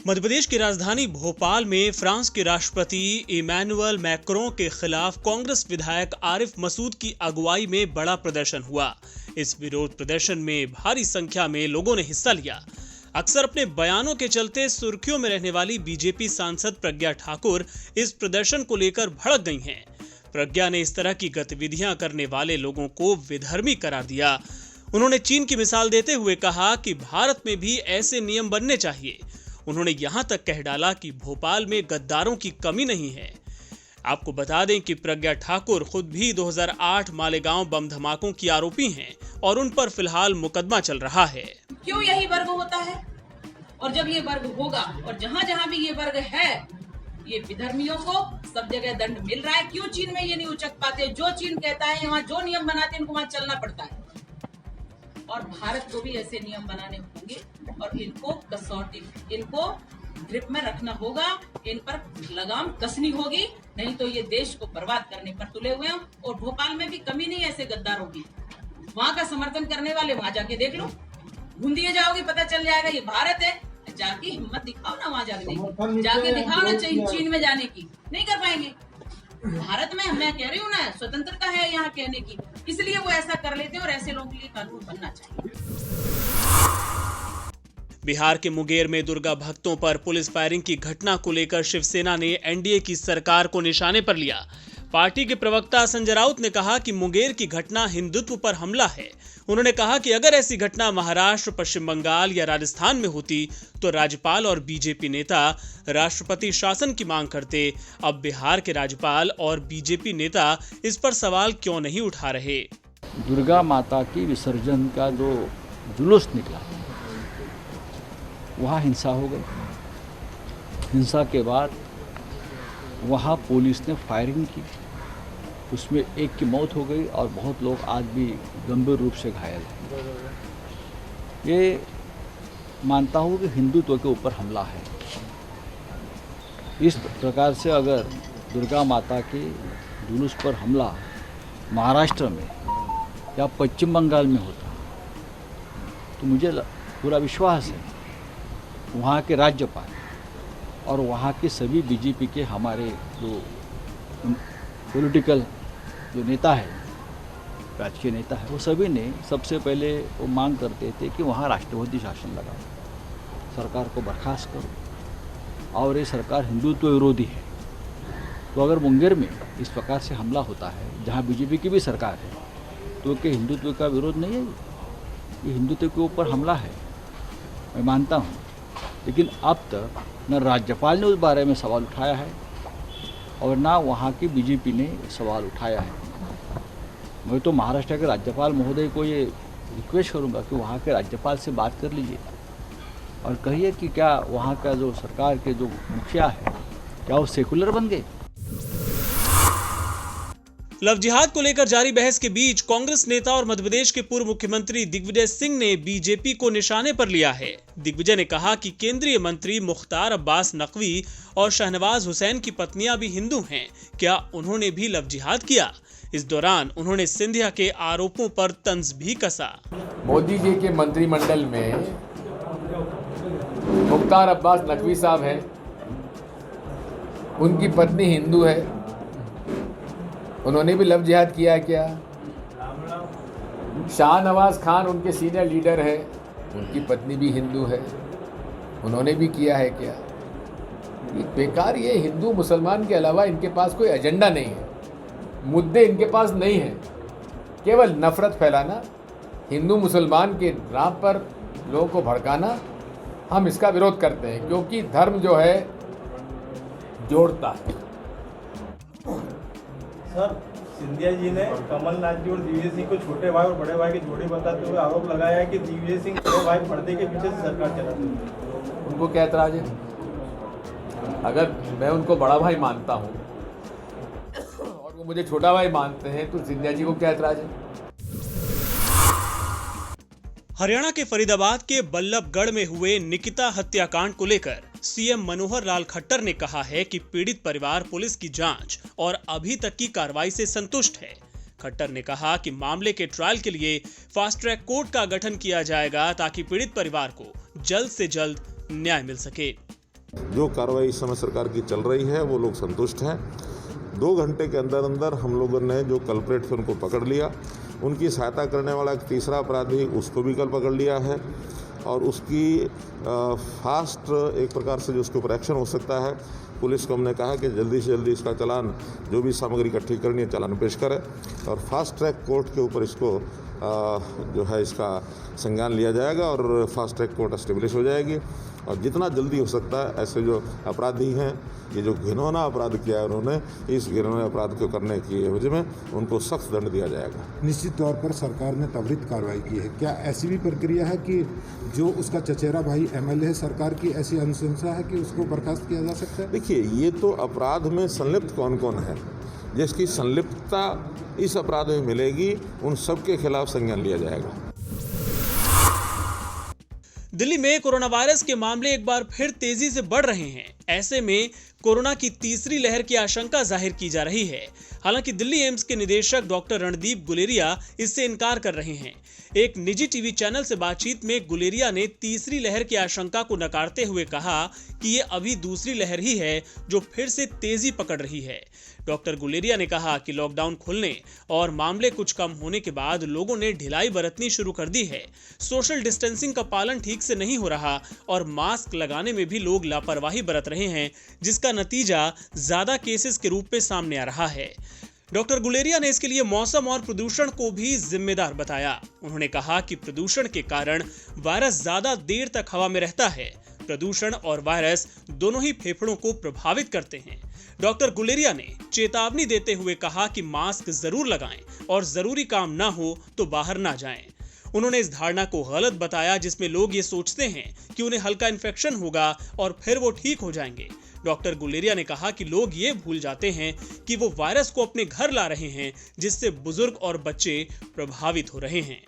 मध्य प्रदेश की राजधानी भोपाल में फ्रांस के राष्ट्रपति इमैनुअल मैक्रों के खिलाफ कांग्रेस विधायक आरिफ मसूद की अगुवाई में बड़ा प्रदर्शन हुआ। इस विरोध प्रदर्शन में भारी संख्या में लोगों ने हिस्सा लिया। अक्सर अपने बयानों के चलते सुर्खियों में रहने वाली बीजेपी सांसद प्रज्ञा ठाकुर इस प्रदर्शन को लेकर भड़क गई हैं। प्रज्ञा ने इस तरह की गतिविधियां करने वाले लोगों को विधर्मी करार दिया। उन्होंने चीन की मिसाल देते हुए कहा कि भारत में भी ऐसे नियम बनने चाहिए। उन्होंने यहां तक कह डाला कि भोपाल में गद्दारों की कमी नहीं है। आपको बता दें कि प्रज्ञा ठाकुर खुद भी 2008 मालेगांव बम धमाकों की आरोपी हैं और उन पर फिलहाल मुकदमा चल रहा है। क्यों यही वर्ग होता है और जब ये वर्ग होगा और जहाँ जहाँ भी ये वर्ग है, ये विधर्मियों को सब जगह दंड मिल रहा है। क्यों चीन में ये नहीं उचक पाते? जो चीन कहता है, यहाँ जो नियम बनाते हैं इनको वहाँ चलना पड़ता है। और भारत को भी ऐसे नियम बनाने होंगे और इनको कसौटी, इनको ग्रिप में रखना होगा, इन पर लगाम कसनी होगी, नहीं तो ये देश को बर्बाद करने पर तुले हुए हैं। और भोपाल में भी कमी नहीं है ऐसे गद्दारों की। वहाँ का समर्थन करने वाले वहाँ जाके देख लो, घूम दिए जाओगे, पता चल जाएगा ये भारत है। जाके हिम्मत दिखाओ ना, वहाँ जाके दिखाओ ना चीन में जाने की, नहीं कर पाएंगे। भारत में मैं कह रही हूँ ना, स्वतंत्रता है यहाँ कहने की, इसलिए वो ऐसा कर लेते हैं और ऐसे लोगों के लिए कानून बनना चाहिए। बिहार के मुंगेर में दुर्गा भक्तों पर पुलिस फायरिंग की घटना को लेकर शिवसेना ने एनडीए की सरकार को निशाने पर लिया। पार्टी के प्रवक्ता संजय राउत ने कहा कि मुंगेर की घटना हिंदुत्व पर हमला है। उन्होंने कहा कि अगर ऐसी घटना महाराष्ट्र, पश्चिम बंगाल या राजस्थान में होती तो राज्यपाल और बीजेपी नेता राष्ट्रपति शासन की मांग करते। अब बिहार के राज्यपाल और बीजेपी नेता इस पर सवाल क्यों नहीं उठा रहे? दुर्गा माता की विसर्जन का जो जुलूस निकला, वहाँ हिंसा हो गई। हिंसा के बाद वहाँ पुलिस ने फायरिंग की, उसमें एक की मौत हो गई और बहुत लोग आज भी गंभीर रूप से घायल हैं। ये मानता हूँ कि हिंदुत्व के ऊपर हमला है। इस प्रकार से अगर दुर्गा माता के जुलूस पर हमला महाराष्ट्र में या पश्चिम बंगाल में होता तो मुझे पूरा विश्वास है वहाँ के राज्यपाल और वहाँ के सभी बीजेपी के हमारे जो पॉलिटिकल जो नेता है, राजकीय नेता है, वो सभी ने सबसे पहले वो मांग करते थे कि वहाँ राष्ट्रपति शासन लगाओ, सरकार को बर्खास्त करो, और ये सरकार हिंदुत्व विरोधी है। तो अगर मुंगेर में इस प्रकार से हमला होता है जहाँ बीजेपी की भी सरकार है, तो क्या हिंदुत्व का विरोध नहीं है? ये हिंदुत्व के ऊपर हमला है, मैं मानता हूँ। लेकिन अब तक न राज्यपाल ने उस बारे में सवाल उठाया है और ना वहाँ की बीजेपी ने सवाल उठाया है। मैं तो महाराष्ट्र के राज्यपाल महोदय को ये रिक्वेस्ट करूँगा कि वहाँ के राज्यपाल से बात कर लीजिए और कहिए कि क्या वहाँ का जो सरकार के जो मुखिया है, क्या वो सेकुलर बन गए? लव जिहाद को लेकर जारी बहस के बीच कांग्रेस नेता और मध्य प्रदेश के पूर्व मुख्यमंत्री दिग्विजय सिंह ने बीजेपी को निशाने पर लिया है। दिग्विजय ने कहा कि केंद्रीय मंत्री मुख्तार अब्बास नकवी और शहनवाज हुसैन की पत्नियां भी हिंदू हैं, क्या उन्होंने भी लव जिहाद किया? इस दौरान उन्होंने सिंधिया के आरोपों पर तंज भी कसा। मोदी जी के मंत्रिमंडल में मुख्तार अब्बास नकवी साहब हैं, उनकी पत्नी हिंदू है, उन्होंने भी लव जिहाद किया है क्या? शाहनवाज खान उनके सीनियर लीडर है, उनकी पत्नी भी हिंदू है, उन्होंने भी किया है क्या? बेकार, ये हिंदू मुसलमान के अलावा इनके पास कोई एजेंडा नहीं है, मुद्दे इनके पास नहीं है, केवल नफरत फैलाना, हिंदू मुसलमान के नाम पर लोगों को भड़काना। हम इसका विरोध करते हैं क्योंकि धर्म जो है जोड़ता है। सर, सिंधिया जी ने कमलनाथ जी और दिग्विजय सिंह को छोटे भाई और बड़े भाई की जोड़ी बताते हुए आरोप लगाया है कि दिग्विजय सिंह छोटे भाई पर्दे के पीछे से सरकार चलाते हैं। उनको क्या एतराज है? अगर मैं उनको बड़ा भाई मानता हूँ और वो मुझे छोटा भाई मानते हैं तो सिंधिया जी को क्या एतराज है? हरियाणा के फरीदाबाद के बल्लभगढ़ में हुए निकिता हत्याकांड को लेकर सीएम मनोहर लाल खट्टर ने कहा है कि पीड़ित परिवार पुलिस की जांच और अभी तक की कार्रवाई से संतुष्ट है। खट्टर ने कहा कि मामले के ट्रायल के लिए फास्ट ट्रैक कोर्ट का गठन किया जाएगा ताकि पीड़ित परिवार को जल्द से जल्द न्याय मिल सके। जो कार्रवाई इस समय सरकार की चल रही है वो लोग संतुष्ट हैं। 2 घंटे के अंदर अंदर हम लोगों ने जो कल्प्रेट थे उनको पकड़ लिया। उनकी सहायता करने वाला एक तीसरा अपराधी, उसको भी कल पकड़ लिया है और उसकी फास्ट एक प्रकार से जो उसके ऊपर एक्शन हो सकता है। पुलिस को हमने कहा कि जल्दी से जल्दी इसका चालान, जो भी सामग्री इकट्ठी करनी है, चालान पेश करे और फास्ट ट्रैक कोर्ट के ऊपर इसको जो है इसका संज्ञान लिया जाएगा और फास्ट ट्रैक कोर्ट एस्टेब्लिश हो जाएगी। और जितना जल्दी हो सकता है ऐसे जो अपराधी हैं, ये जो घिनौना अपराध किया है उन्होंने, इस घिनौने अपराध को करने की वजह में उनको सख्त दंड दिया जाएगा। निश्चित तौर पर सरकार ने त्वरित कार्रवाई की है। क्या ऐसी भी प्रक्रिया है कि जो उसका चचेरा भाई एमएलए है, सरकार की ऐसी अनुशंसा है कि उसको बर्खास्त किया जा सकता है? देखिए, ये तो अपराध में संलिप्त कौन कौन है, जिसकी संलिप्तता इस अपराध में मिलेगी, उन सबके खिलाफ संज्ञान लिया जाएगा। दिल्ली में कोरोना वायरस के मामले एक बार फिर तेजी से बढ़ रहे हैं। ऐसे में कोरोना की तीसरी लहर की आशंका जाहिर की जा रही है। हालांकि दिल्ली एम्स के निदेशक डॉक्टर रणदीप गुलेरिया इससे इनकार कर रहे हैं। एक निजी टीवी चैनल से बातचीत में गुलेरिया ने तीसरी लहर की आशंका को नकारते हुए कहा कि ये अभी दूसरी लहर ही है जो फिर से तेजी पकड़ रही है। डॉक्टर गुलेरिया ने कहा कि लॉकडाउन खुलने और मामले कुछ कम होने के बाद लोगों ने ढिलाई बरतनी शुरू कर दी है। सोशल डिस्टेंसिंग का पालन ठीक से नहीं हो रहा और मास्क लगाने में भी लोग लापरवाही बरत रहे हैं, जिसका नतीजा ज्यादा केसेस के रूप में सामने आ रहा है। डॉक्टर गुलेरिया ने इसके लिए मौसम और प्रदूषण को भी जिम्मेदार बताया। उन्होंने कहा कि प्रदूषण के कारण वायरस ज्यादा देर तक हवा में रहता है। प्रदूषण और वायरस दोनों ही फेफड़ों को प्रभावित करते हैं। डॉक्टर गुलेरिया ने चेतावनी देते हुए कहा कि मास्क जरूर लगाएं और जरूरी काम ना हो तो बाहर ना जाएं। उन्होंने इस धारणा को गलत बताया जिसमें लोग ये सोचते हैं कि उन्हें हल्का इन्फेक्शन होगा और फिर वो ठीक हो जाएंगे। डॉक्टर गुलेरिया ने कहा कि लोग ये भूल जाते हैं कि वो वायरस को अपने घर ला रहे हैं, जिससे बुजुर्ग और बच्चे प्रभावित हो रहे हैं।